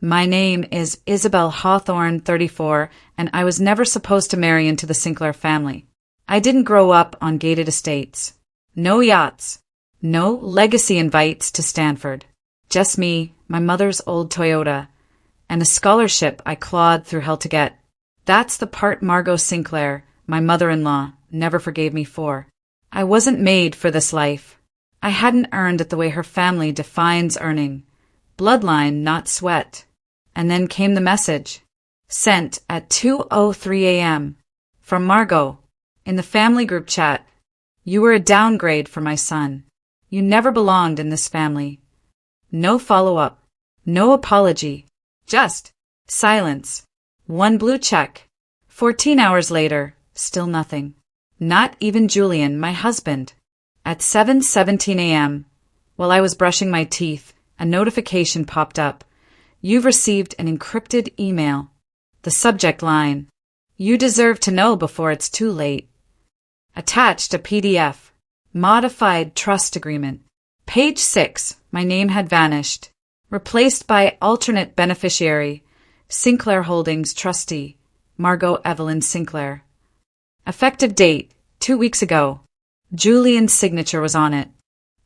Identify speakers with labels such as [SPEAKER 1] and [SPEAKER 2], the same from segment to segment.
[SPEAKER 1] My name is Isabel Hawthorne, 34, and I was never supposed to marry into the Sinclair family. I didn't grow up on gated estates. No yachts. No legacy invites to Stanford. Just me, my mother's old Toyota, and a scholarship I clawed through hell to get. That's the part Margot Sinclair, my mother-in-law, never forgave me for. I wasn't made for this life. I hadn't earned it the way her family defines earning. Bloodline, not sweat. And then came the message. Sent at 2:03 a.m. From Margot. In the family group chat. You were a downgrade for my son. You never belonged in this family. No follow-up. No apology. Just silence. One blue check. 14 hours later, still nothing. Not even Julian, my husband. At 7:17 a.m., while I was brushing my teeth, a notification popped up. You've received an encrypted email. The subject line. You deserve to know before it's too late. Attached a PDF. Modified trust agreement. Page 6. My name had vanished. Replaced by alternate beneficiary. Sinclair Holdings trustee. Margot Evelyn Sinclair. Effective date. 2 weeks ago. Julian's signature was on it.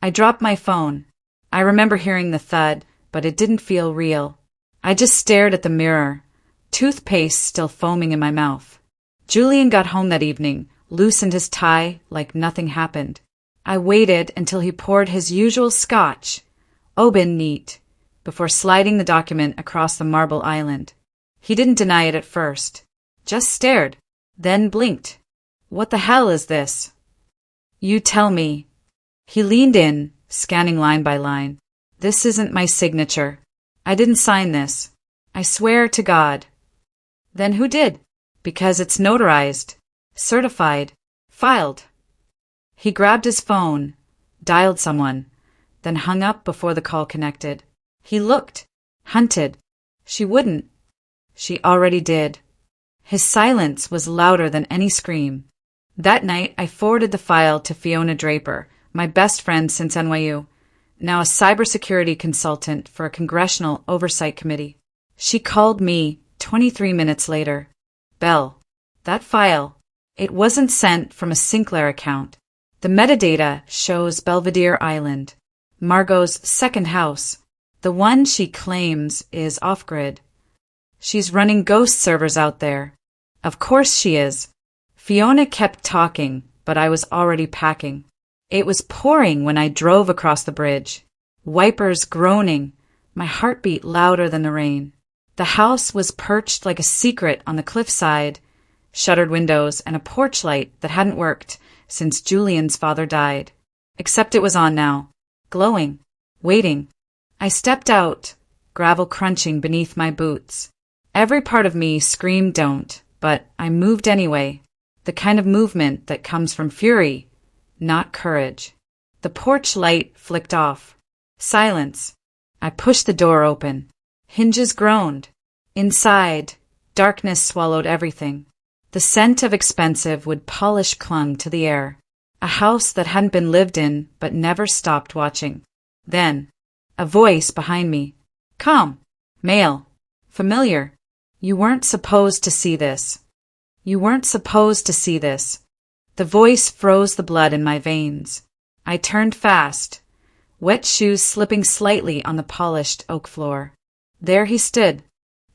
[SPEAKER 1] I dropped my phone. I remember hearing the thud, but it didn't feel real. I just stared at the mirror. Toothpaste still foaming in my mouth. Julian got home that evening, loosened his tie like nothing happened. I waited until he poured his usual scotch, Oban neat, before sliding the document across the marble island. He didn't deny it at first. Just stared, then blinked. What the hell is this? You tell me. He leaned in, scanning line by line. This isn't my signature. I didn't sign this. I swear to God. Then who did? Because it's notarized, certified, filed. He grabbed his phone, dialed someone, then hung up before the call connected. He looked, hunted. She wouldn't. She already did. His silence was louder than any scream. That night, I forwarded the file to Fiona Draper, my best friend since NYU, now a cybersecurity consultant for a congressional oversight committee. She called me 23 minutes later. Belle, that file, it wasn't sent from a Sinclair account. The metadata shows Belvedere Island, Margot's second house, the one she claims is off-grid. She's running ghost servers out there. Of course she is. Fiona kept talking, but I was already packing. It was pouring when I drove across the bridge. Wipers groaning, my heartbeat louder than the rain. The house was perched like a secret on the cliffside, shuttered windows and a porch light that hadn't worked since Julian's father died. Except it was on now, glowing, waiting. I stepped out, gravel crunching beneath my boots. Every part of me screamed don't, but I moved anyway. The kind of movement that comes from fury, not courage. The porch light flicked off. Silence. I pushed the door open. Hinges groaned. Inside, darkness swallowed everything. The scent of expensive wood polish clung to the air. A house that hadn't been lived in but never stopped watching. Then, a voice behind me. Come. Male. Familiar. You weren't supposed to see this. You weren't supposed to see this. The voice froze the blood in my veins. I turned fast, wet shoes slipping slightly on the polished oak floor. There he stood,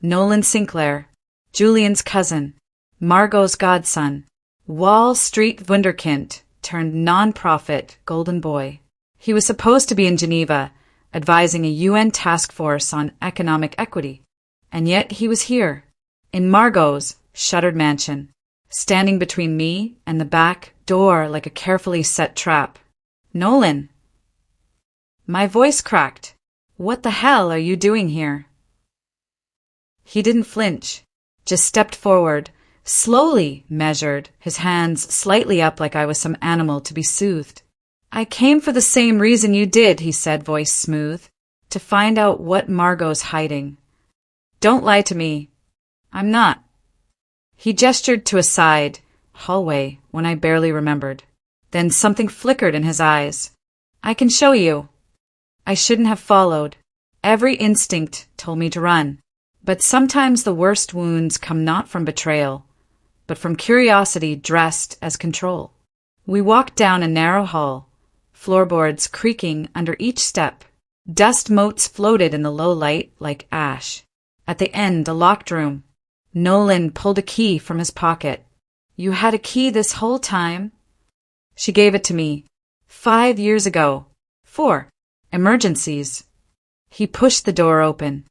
[SPEAKER 1] Nolan Sinclair, Julian's cousin, Margot's godson, Wall Street wunderkind turned non-profit golden boy. He was supposed to be in Geneva, advising a UN task force on economic equity. And yet he was here, in Margot's shuttered mansion, standing between me and the back door like a carefully set trap. Nolan. My voice cracked. What the hell are you doing here? He didn't flinch, just stepped forward, slowly measured, his hands slightly up like I was some animal to be soothed. I came for the same reason you did, he said, voice smooth, to find out what Margot's hiding. Don't lie to me. I'm not. He gestured to a side hallway when I barely remembered. Then something flickered in his eyes. I can show you. I shouldn't have followed. Every instinct told me to run. But sometimes the worst wounds come not from betrayal, but from curiosity dressed as control. We walked down a narrow hall, floorboards creaking under each step. Dust motes floated in the low light like ash. At the end, a locked room. Nolan pulled a key from his pocket. "You had a key this whole time?" She gave it to me. 5 years ago. For emergencies. He pushed the door open.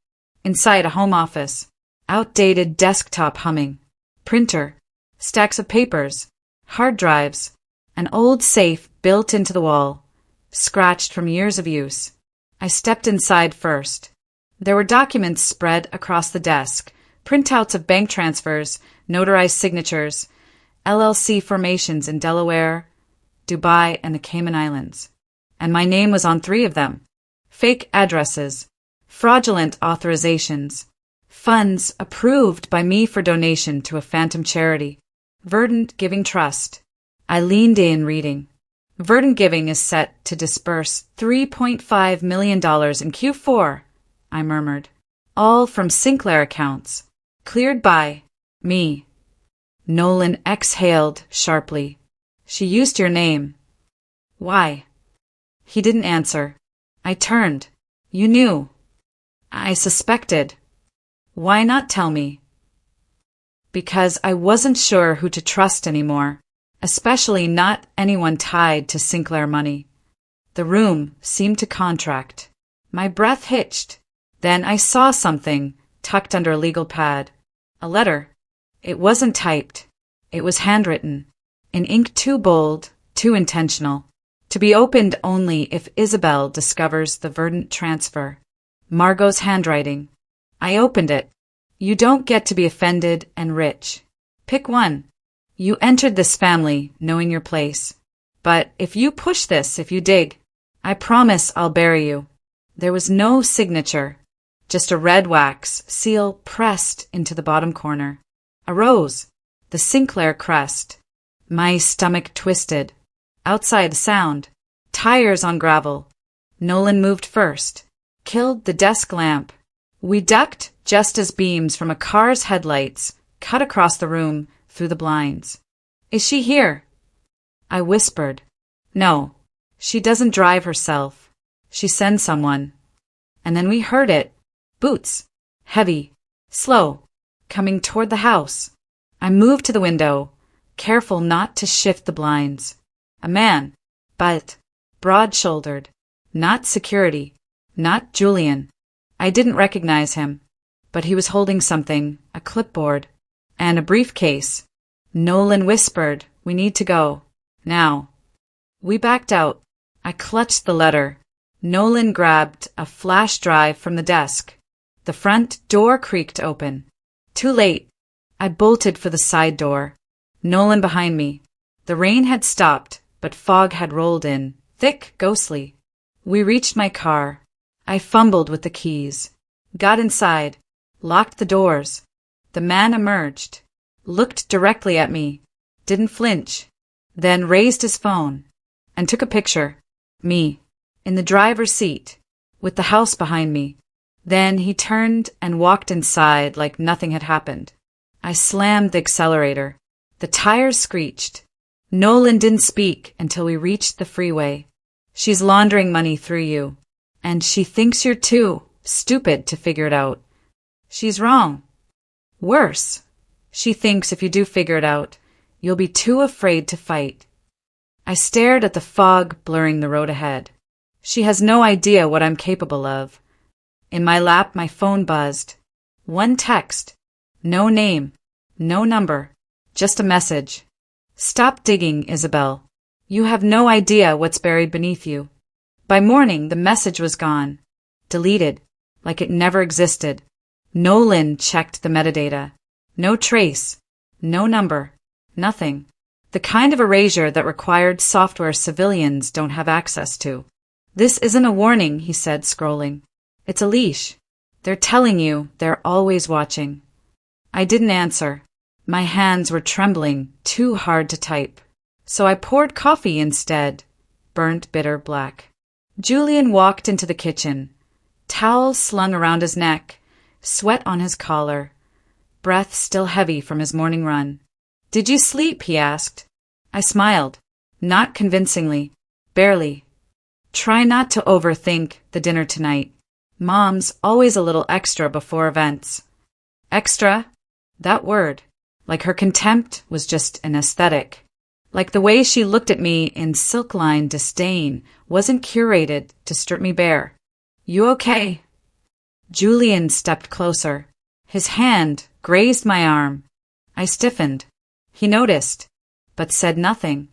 [SPEAKER 1] Inside, a home office. Outdated desktop humming. Printer. Stacks of papers. Hard drives. An old safe built into the wall. Scratched from years of use. I stepped inside first. There were documents spread across the desk. Printouts of bank transfers, notarized signatures, LLC formations in Delaware, Dubai, and the Cayman Islands. And my name was on 3 of them. Fake addresses. Fraudulent authorizations. Funds approved by me for donation to a phantom charity. Verdant Giving Trust. I leaned in, reading. Verdant Giving is set to disburse $3.5 million in Q4, I murmured. All from Sinclair accounts. Cleared by me. Nolan exhaled sharply. She used your name. Why? He didn't answer. I turned. You knew. I suspected. Why not tell me? Because I wasn't sure who to trust anymore, especially not anyone tied to Sinclair money. The room seemed to contract. My breath hitched. Then I saw something tucked under a legal pad. A letter. It wasn't typed. It was handwritten. In ink too bold, too intentional. To be opened only if Isabel discovers the Verdant transfer. Margot's handwriting. I opened it. You don't get to be offended and rich. Pick one. You entered this family knowing your place. But if you push this, if you dig, I promise I'll bury you. There was no signature. Just a red wax seal pressed into the bottom corner. A rose. The Sinclair crest. My stomach twisted. Outside, a sound. Tires on gravel. Nolan moved first. Killed the desk lamp. We ducked just as beams from a car's headlights cut across the room through the blinds. Is she here? I whispered. No, she doesn't drive herself. She sends someone. And then we heard it. Boots. Heavy. Slow. Coming toward the house. I moved to the window, careful not to shift the blinds. A man. But broad-shouldered. Not security. Not Julian. I didn't recognize him. But he was holding something, a clipboard, and a briefcase. Nolan whispered, "We need to go. Now." We backed out. I clutched the letter. Nolan grabbed a flash drive from the desk. The front door creaked open. Too late. I bolted for the side door. Nolan behind me. The rain had stopped, but fog had rolled in, thick, ghostly. We reached my car. I fumbled with the keys. Got inside. Locked the doors. The man emerged. Looked directly at me. Didn't flinch. Then raised his phone. And took a picture. Me. In the driver's seat. With the house behind me. Then he turned and walked inside like nothing had happened. I slammed the accelerator. The tires screeched. Nolan didn't speak until we reached the freeway. She's laundering money through you. And she thinks you're too stupid to figure it out. She's wrong. Worse. She thinks if you do figure it out, you'll be too afraid to fight. I stared at the fog blurring the road ahead. She has no idea what I'm capable of. In my lap, my phone buzzed. One text. No name. No number. Just a message. Stop digging, Isabel. You have no idea what's buried beneath you. By morning, the message was gone. Deleted. Like it never existed. Nolan checked the metadata. No trace. No number. Nothing. The kind of erasure that required software civilians don't have access to. This isn't a warning, he said, scrolling. It's a leash. They're telling you they're always watching. I didn't answer. My hands were trembling, too hard to type. So I poured coffee instead. Burnt bitter black. Julian walked into the kitchen. Towels slung around his neck. sweat on his collar, breath still heavy from his morning run. "Did you sleep?" he asked. I smiled. Not convincingly. Barely. "Try not to overthink the dinner tonight. Mom's always a little extra before events." Extra? That word. Like her contempt was just an aesthetic. Like the way she looked at me in silk-lined disdain wasn't curated to strip me bare. "You okay?" Julian stepped closer. His hand grazed my arm. I stiffened. He noticed, but said nothing.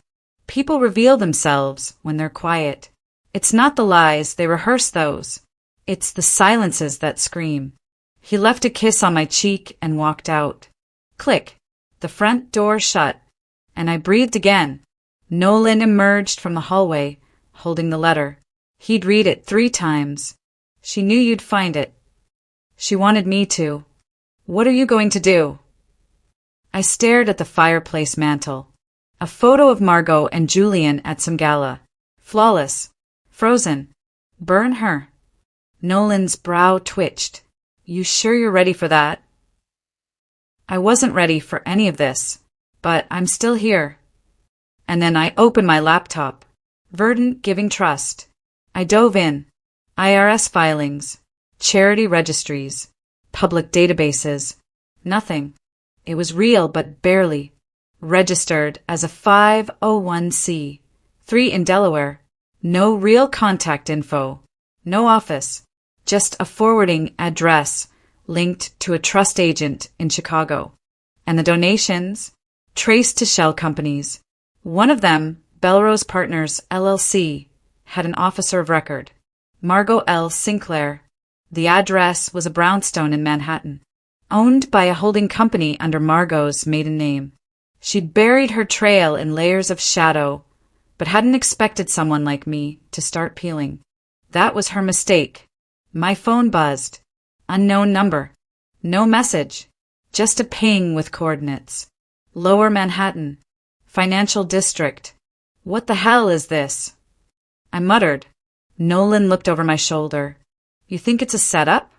[SPEAKER 1] People reveal themselves when they're quiet. It's not the lies, they rehearse those. It's the silences that scream. He left a kiss on my cheek and walked out. Click. The front door shut, and I breathed again. Nolan emerged from the hallway, holding the letter. He'd read it 3 times. "She knew you'd find it. She wanted me to. What are you going to do?" I stared at the fireplace mantel. A photo of Margot and Julian at some gala. Flawless. Frozen. Burn her. Nolan's brow twitched. "You sure you're ready for that?" I wasn't ready for any of this, but I'm still here. And then I opened my laptop. Verdant Giving Trust. I dove in. IRS filings, charity registries, public databases. Nothing. It was real, but barely. Registered as a 501c. 3 in Delaware. No real contact info. No office. Just a forwarding address linked to a trust agent in Chicago. And the donations? Traced to shell companies. One of them, Belrose Partners, LLC, had an officer of record. Margot L. Sinclair. The address was a brownstone in Manhattan, owned by a holding company under Margot's maiden name. She'd buried her trail in layers of shadow, but hadn't expected someone like me to start peeling. That was her mistake. My phone buzzed. Unknown number. No message. Just a ping with coordinates. Lower Manhattan. Financial district. What the hell is this? I muttered. Nolan looked over my shoulder. "You think it's a setup?"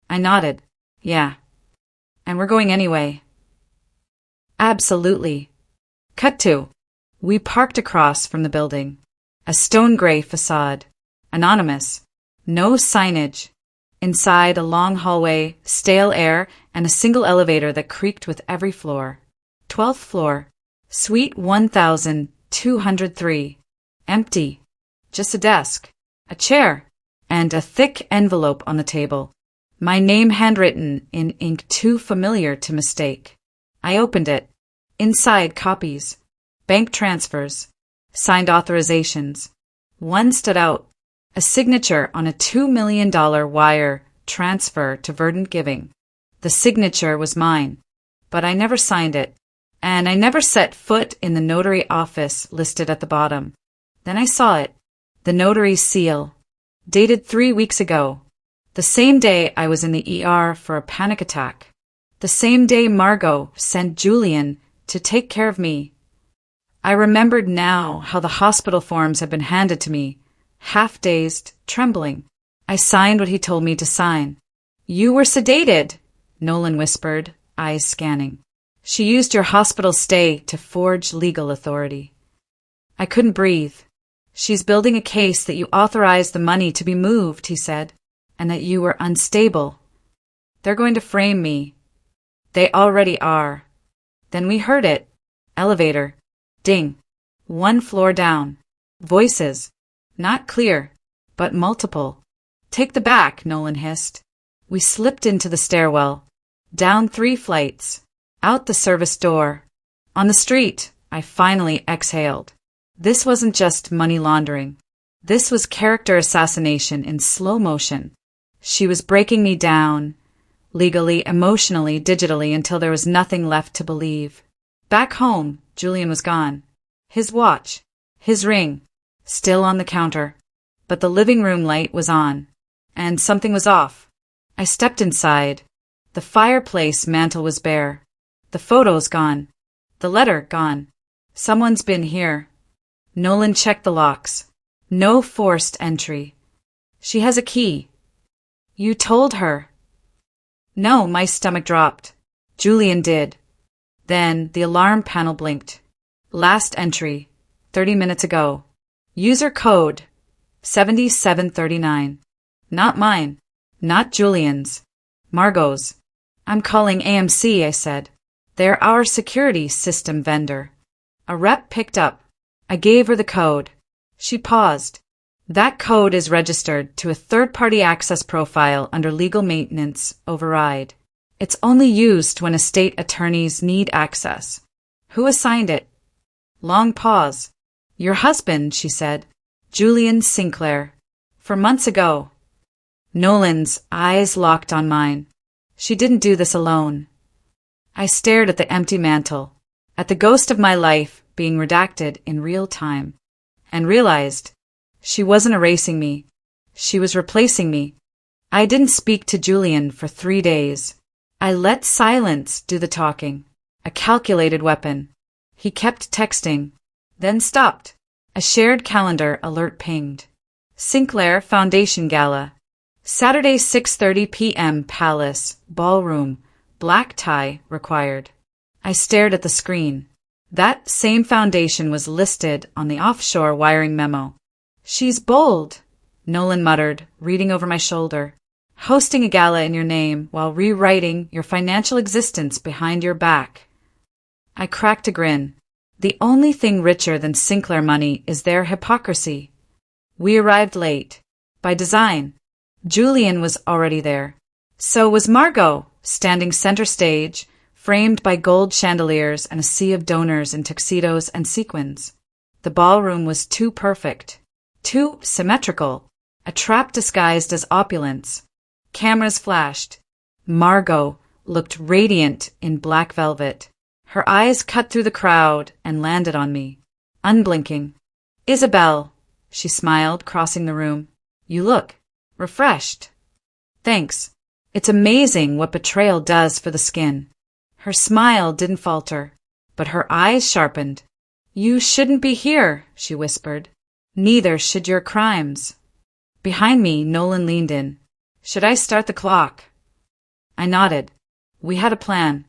[SPEAKER 1] I nodded. "Yeah. And we're going anyway." "Absolutely." Cut to. We parked across from the building. A stone gray facade. Anonymous. No signage. Inside, a long hallway, stale air, and a single elevator that creaked with every floor. 12th floor. Suite 1203. Empty. Just a desk, a chair, and a thick envelope on the table. My name handwritten in ink too familiar to mistake. I opened it. Inside, copies. Bank transfers. Signed authorizations. One stood out. A signature on a $2 million wire transfer to Verdant Giving. The signature was mine, but I never signed it, and I never set foot in the notary office listed at the bottom. Then I saw it. The notary's seal. Dated 3 weeks ago. The same day I was in the ER for a panic attack. The same day Margot sent Julian to take care of me. I remembered now how the hospital forms had been handed to me. Half-dazed, trembling. I signed what he told me to sign. "You were sedated," Nolan whispered, eyes scanning. "She used your hospital stay to forge legal authority." I couldn't breathe. "She's building a case that you authorized the money to be moved," he said, "and that you were unstable. They're going to frame me." "They already are." Then we heard it. Elevator. Ding. 1 floor down. Voices. Not clear, but multiple. "Take the back," Nolan hissed. We slipped into the stairwell. Down 3 flights. Out the service door. On the street, I finally exhaled. This wasn't just money laundering. This was character assassination in slow motion. She was breaking me down, legally, emotionally, digitally, until there was nothing left to believe. Back home, Julian was gone. His watch, his ring, still on the counter. But the living room light was on, and something was off. I stepped inside. The fireplace mantel was bare. The photos gone. The letter gone. Someone's been here. Nolan checked the locks. No forced entry. "She has a key." "You told her." No, my stomach dropped. Julian did. Then the alarm panel blinked. Last entry, 30 minutes ago. User code, 7739. Not mine. Not Julian's. Margot's. I'm calling AMC, I said. They're our security system vendor. A rep picked up. I gave her the code. She paused. That code is registered to a third-party access profile under legal maintenance override. It's only used when estate attorneys need access. Who assigned it? Long pause. Your husband, she said. Julian Sinclair. For months ago. Nolan's eyes locked on mine. She didn't do this alone. I stared at the empty mantle, at the ghost of my life being redacted in real time, and realized she wasn't erasing me. She was replacing me. I didn't speak to Julian for 3 days. I let silence do the talking, a calculated weapon. He kept texting, then stopped. A shared calendar alert pinged. Sinclair Foundation Gala. Saturday 6:30 p.m. Palace, Ballroom, black tie required. I stared at the screen. That same foundation was listed on the offshore wiring memo. She's bold, Nolan muttered, reading over my shoulder. Hosting a gala in your name while rewriting your financial existence behind your back. I cracked a grin. The only thing richer than Sinclair money is their hypocrisy. We arrived late. By design. Julian was already there. So was Margot, standing center stage, framed by gold chandeliers and a sea of donors in tuxedos and sequins. The ballroom was too perfect. Too symmetrical. A trap disguised as opulence. Cameras flashed. Margot looked radiant in black velvet. Her eyes cut through the crowd and landed on me, unblinking. Isabel, she smiled, crossing the room. You look refreshed. Thanks. It's amazing what betrayal does for the skin. Her smile didn't falter, but her eyes sharpened. You shouldn't be here, she whispered. Neither should your crimes. Behind me, Nolan leaned in. Should I start the clock? I nodded. We had a plan.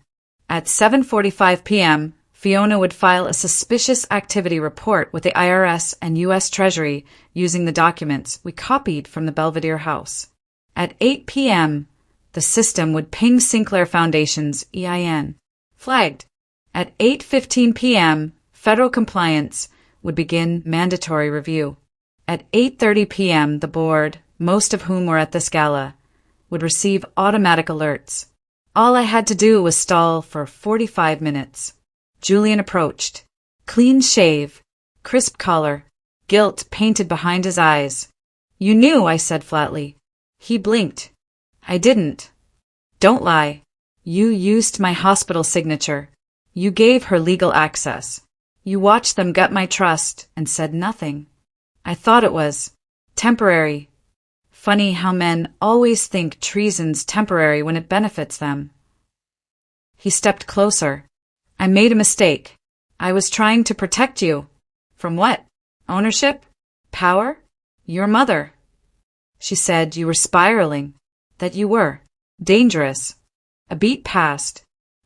[SPEAKER 1] At 7:45 p.m., Fiona would file a suspicious activity report with the IRS and U.S. Treasury using the documents we copied from the Belvedere house. At 8 p.m., the system would ping Sinclair Foundation's EIN. Flagged. At 8:15 p.m., federal compliance would begin mandatory review. At 8:30 p.m., the board, most of whom were at this gala, would receive automatic alerts. All I had to do was stall for 45 minutes. Julian approached. Clean shave, crisp collar, guilt painted behind his eyes. You knew, I said flatly. He blinked. I didn't. Don't lie. You used my hospital signature. You gave her legal access. You watched them gut my trust and said nothing. I thought it was temporary. Funny how men always think treason's temporary when it benefits them. He stepped closer. I made a mistake. I was trying to protect you. From what? Ownership? Power? Your mother. She said you were spiraling. That you were. Dangerous. A beat passed.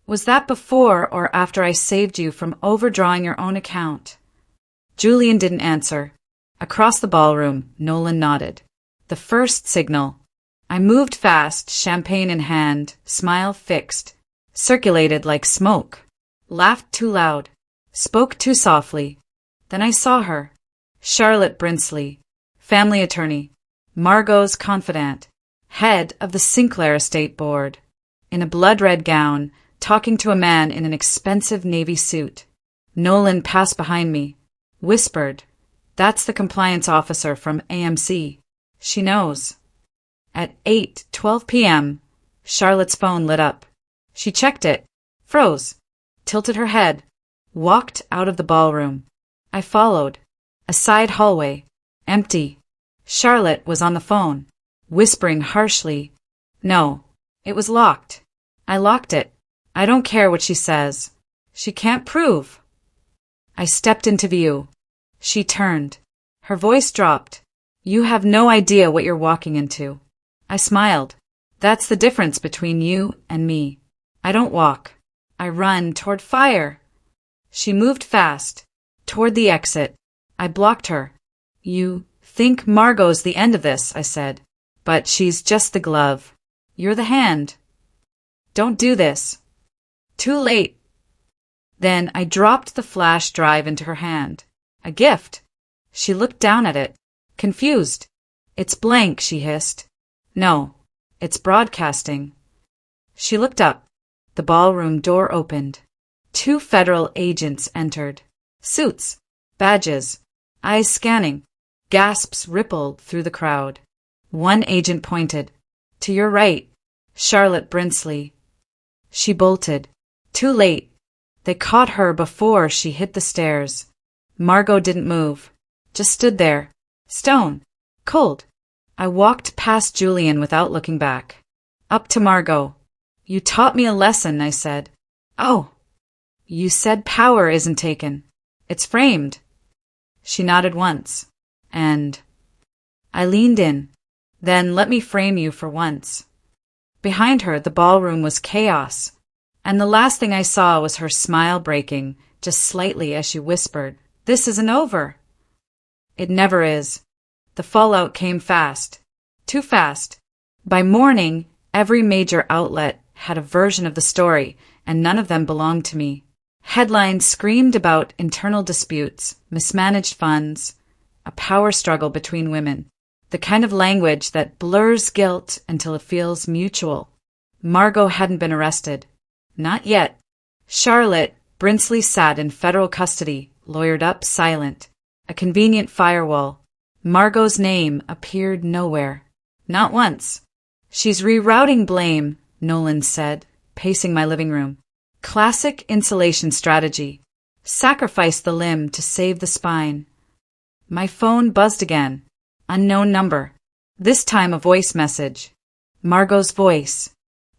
[SPEAKER 1] Was that before or after I saved you from overdrawing your own account? Julian didn't answer. Across the ballroom, Nolan nodded. The first signal. I moved fast, champagne in hand, smile fixed, circulated like smoke, laughed too loud, spoke too softly. Then I saw her. Charlotte Brinsley, family attorney, Margot's confidant, head of the Sinclair Estate Board, in a blood-red gown, talking to a man in an expensive navy suit. Nolan passed behind me, whispered, That's the compliance officer from AMC. She knows. At 8:12 p.m., Charlotte's phone lit up. She checked it, froze, tilted her head, walked out of the ballroom. I followed. A side hallway, empty. Charlotte was on the phone, whispering harshly. No, it was locked. I locked it. I don't care what she says. She can't prove. I stepped into view. She turned. Her voice dropped. You have no idea what you're walking into. I smiled. That's the difference between you and me. I don't walk. I run toward fire. She moved fast, toward the exit. I blocked her. You think Margot's the end of this, I said. But she's just the glove. You're the hand. Don't do this. Too late. Then I dropped the flash drive into her hand. A gift. She looked down at it, confused. It's blank, she hissed. No, it's broadcasting. She looked up. The ballroom door opened. 2 federal agents entered. Suits, badges, eyes scanning. Gasps rippled through the crowd. One agent pointed. To your right, Charlotte Brinsley. She bolted. Too late. They caught her before she hit the stairs. Margot didn't move. Just stood there. Stone. Cold. I walked past Julian without looking back. Up to Margot. You taught me a lesson, I said. Oh. You said power isn't taken. It's framed. She nodded once. And I leaned in. Then let me frame you for once. Behind her, the ballroom was chaos. And the last thing I saw was her smile breaking, just slightly as she whispered, This isn't over. It never is. The fallout came fast. Too fast. By morning, every major outlet had a version of the story, and none of them belonged to me. Headlines screamed about internal disputes, mismanaged funds, a power struggle between women, the kind of language that blurs guilt until it feels mutual. Margot hadn't been arrested. Not yet. Charlotte Brinsley sat in federal custody, lawyered up, silent. A convenient firewall. Margot's name appeared nowhere. Not once. She's rerouting blame, Nolan said, pacing my living room. Classic insulation strategy. Sacrifice the limb to save the spine. My phone buzzed again. Unknown number. This time a voice message. Margot's voice.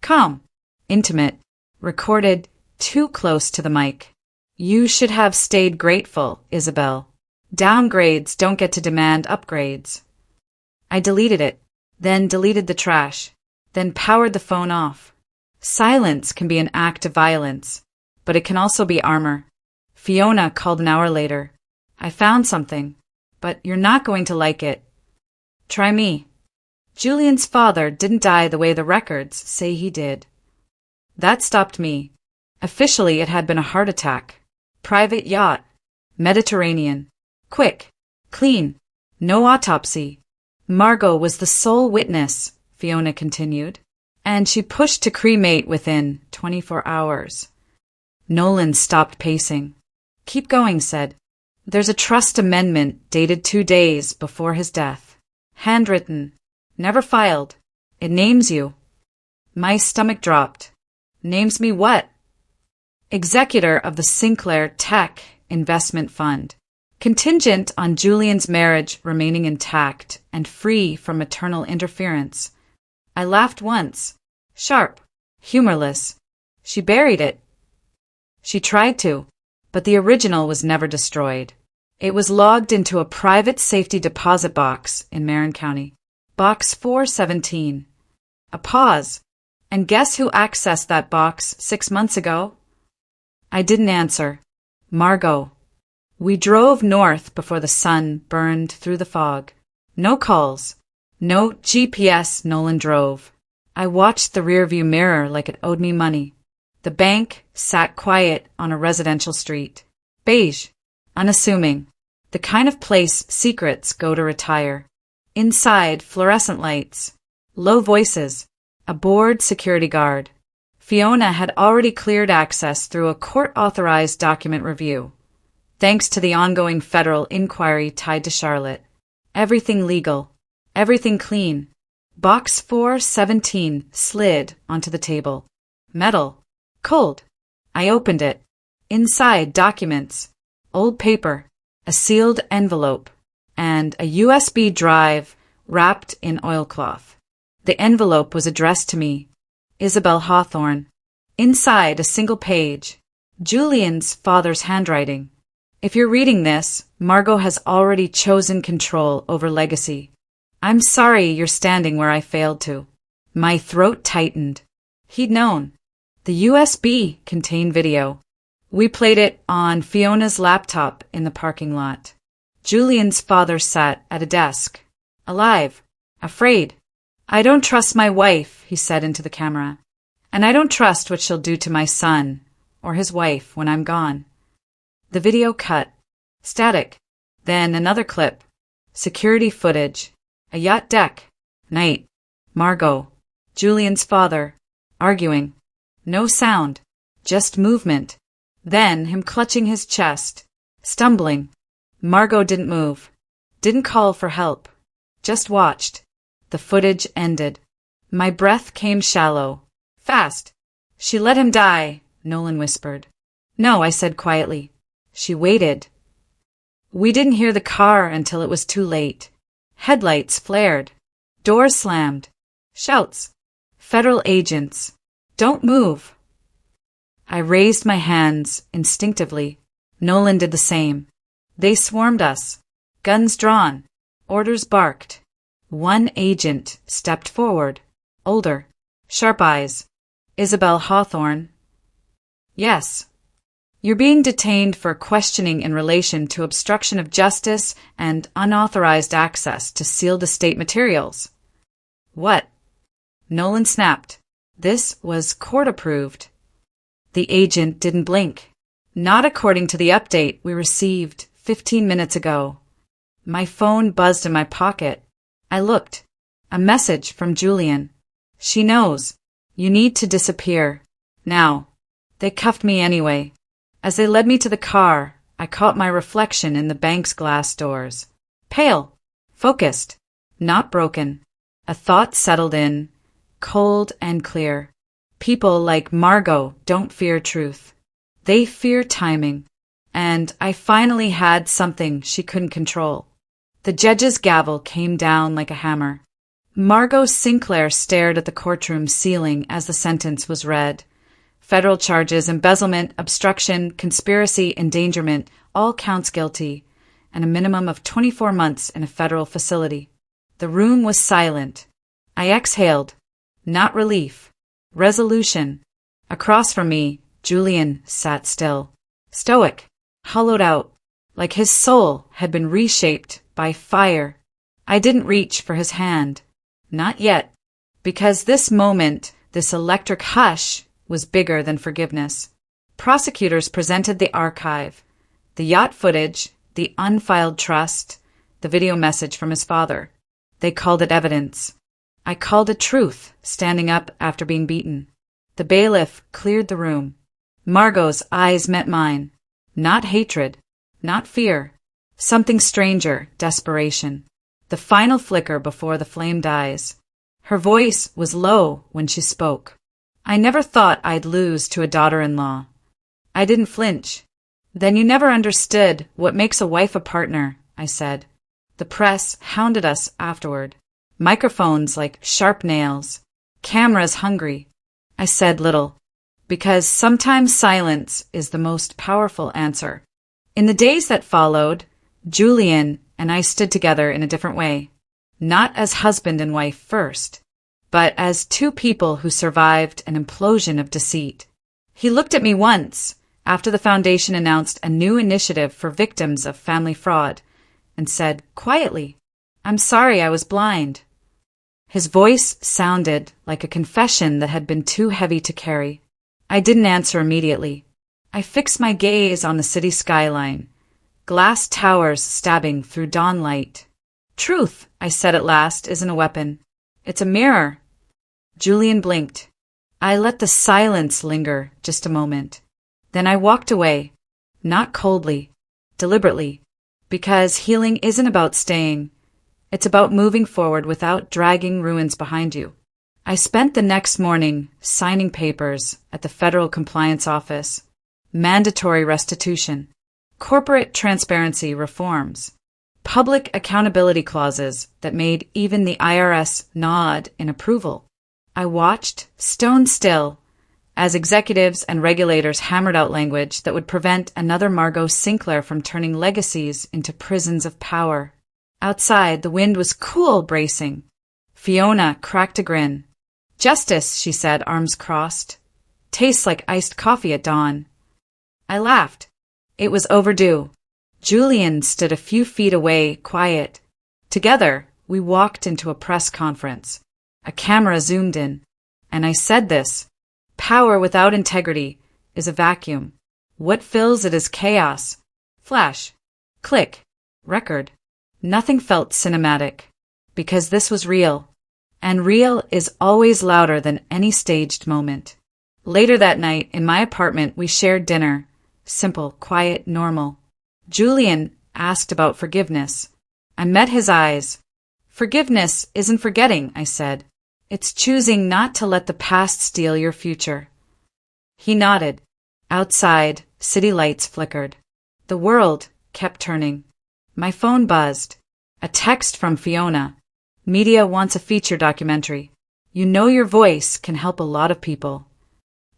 [SPEAKER 1] Calm. Intimate. Recorded too close to the mic. You should have stayed grateful, Isabel. Downgrades don't get to demand upgrades. I deleted it, then deleted the trash, then powered the phone off. Silence can be an act of violence, but it can also be armor. Fiona called an hour later. I found something, but you're not going to like it. Try me. Julian's father didn't die the way the records say he did. That stopped me. Officially, it had been a heart attack. Private yacht. Mediterranean. Quick. Clean. No autopsy. Margot was the sole witness, Fiona continued, and she pushed to cremate within 24 hours. Nolan stopped pacing. Keep going, said. There's a trust amendment dated 2 days before his death. Handwritten. Never filed. It names you. My stomach dropped. Names me what? Executor of the Sinclair Tech Investment Fund. Contingent on Julian's marriage remaining intact and free from maternal interference. I laughed once. Sharp. Humorless. She buried it. She tried to, but the original was never destroyed. It was logged into a private safety deposit box in Marin County. Box 417. A pause. And guess who accessed that box 6 months ago? I didn't answer. Margot. We drove north before the sun burned through the fog. No calls. No GPS. Nolan drove. I watched the rearview mirror like it owed me money. The bank sat quiet on a residential street. Beige. Unassuming. The kind of place secrets go to retire. Inside, fluorescent lights. Low voices. A bored security guard. Fiona had already cleared access through a court-authorized document review. Thanks to the ongoing federal inquiry tied to Charlotte. Everything legal. Everything clean. Box 417 slid onto the table. Metal. Cold. I opened it. Inside, documents. Old paper. A sealed envelope. And a USB drive wrapped in oilcloth. The envelope was addressed to me. Isabel Hawthorne. Inside, a single page. Julian's father's handwriting. If you're reading this, Margot has already chosen control over legacy. I'm sorry you're standing where I failed to. My throat tightened. He'd known. The USB contained video. We played it on Fiona's laptop in the parking lot. Julian's father sat at a desk. Alive. Afraid. I don't trust my wife, he said into the camera. And I don't trust what she'll do to my son or his wife when I'm gone. The video cut. Static. Then another clip. Security footage. A yacht deck. Night. Margot. Julian's father. Arguing. No sound. Just movement. Then him clutching his chest. Stumbling. Margot didn't move. Didn't call for help. Just watched. The footage ended. My breath came shallow. Fast. She let him die, Nolan whispered. No, I said quietly. She waited. We didn't hear the car until it was too late. Headlights flared. Doors slammed. Shouts. Federal agents. Don't move. I raised my hands instinctively. Nolan did the same. They swarmed us. Guns drawn. Orders barked. One agent stepped forward. Older. Sharp eyes. Isabel Hawthorne. Yes. You're being detained for questioning in relation to obstruction of justice and unauthorized access to sealed estate materials. What? Nolan snapped. This was court-approved. The agent didn't blink. Not according to the update we received 15 minutes ago. My phone buzzed in my pocket. I looked. A message from Julian. She knows. You need to disappear. Now. They cuffed me anyway. As they led me to the car, I caught my reflection in the bank's glass doors. Pale. Focused. Not broken. A thought settled in. Cold and clear. People like Margot don't fear truth. They fear timing. And I finally had something she couldn't control. The judge's gavel came down like a hammer. Margot Sinclair stared at the courtroom ceiling as the sentence was read. Federal charges, embezzlement, obstruction, conspiracy, endangerment, all counts guilty, and a minimum of 24 months in a federal facility. The room was silent. I exhaled. Not relief. Resolution. Across from me, Julian sat still. Stoic. Hollowed out. Like his soul had been reshaped by fire. I didn't reach for his hand. Not yet. Because this moment, this electric hush, was bigger than forgiveness. Prosecutors presented the archive. The yacht footage, the unfiled trust, the video message from his father. They called it evidence. I called it truth, standing up after being beaten. The bailiff cleared the room. Margot's eyes met mine. Not hatred. Not fear. Something stranger, desperation. The final flicker before the flame dies. Her voice was low when she spoke. I never thought I'd lose to a daughter-in-law. I didn't flinch. Then you never understood what makes a wife a partner, I said. The press hounded us afterward. Microphones like sharp nails. Cameras hungry. I said little. Because sometimes silence is the most powerful answer. In the days that followed, Julian and I stood together in a different way. Not as husband and wife first, but as two people who survived an implosion of deceit. He looked at me once, after the foundation announced a new initiative for victims of family fraud, and said quietly, "I'm sorry I was blind." His voice sounded like a confession that had been too heavy to carry. I didn't answer immediately. I fixed my gaze on the city skyline, glass towers stabbing through dawn light. "Truth," I said at last, "isn't a weapon. It's a mirror." Julian blinked. I let the silence linger just a moment. Then I walked away, not coldly, deliberately, because healing isn't about staying. It's about moving forward without dragging ruins behind you. I spent the next morning signing papers at the Federal Compliance Office. Mandatory restitution. Corporate transparency reforms. Public accountability clauses that made even the IRS nod in approval. I watched, stone still, as executives and regulators hammered out language that would prevent another Margot Sinclair from turning legacies into prisons of power. Outside, the wind was cool, bracing. Fiona cracked a grin. Justice, she said, arms crossed. Tastes like iced coffee at dawn. I laughed. It was overdue. Julian stood a few feet away, quiet. Together, we walked into a press conference. A camera zoomed in, and I said this: power without integrity is a vacuum. What fills it is chaos. Flash. Click. Record. Nothing felt cinematic, because this was real. And real is always louder than any staged moment. Later that night, in my apartment, we shared dinner. Simple, quiet, normal. Julian asked about forgiveness. I met his eyes. Forgiveness isn't forgetting, I said. It's choosing not to let the past steal your future. He nodded. Outside, city lights flickered. The world kept turning. My phone buzzed. A text from Fiona. Media wants a feature documentary. You know your voice can help a lot of people.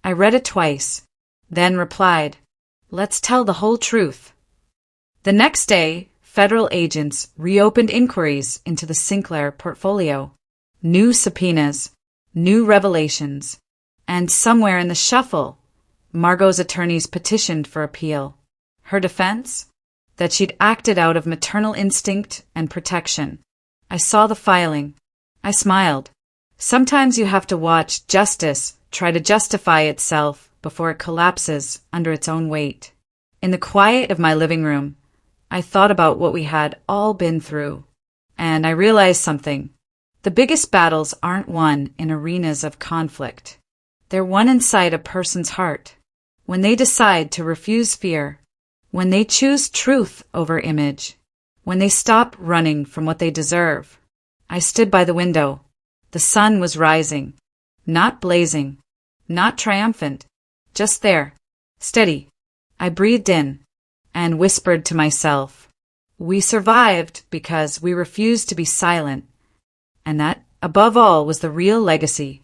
[SPEAKER 1] I read it twice, then replied, let's tell the whole truth. The next day, federal agents reopened inquiries into the Sinclair portfolio. New subpoenas, new revelations, and somewhere in the shuffle, Margot's attorneys petitioned for appeal. Her defense? That she'd acted out of maternal instinct and protection. I saw the filing. I smiled. Sometimes you have to watch justice try to justify itself before it collapses under its own weight. In the quiet of my living room, I thought about what we had all been through. And I realized something. The biggest battles aren't won in arenas of conflict. They're won inside a person's heart. When they decide to refuse fear, when they choose truth over image, when they stop running from what they deserve. I stood by the window. The sun was rising, not blazing, not triumphant, just there, steady. I breathed in and whispered to myself, we survived because we refused to be silent, and that, above all, was the real legacy.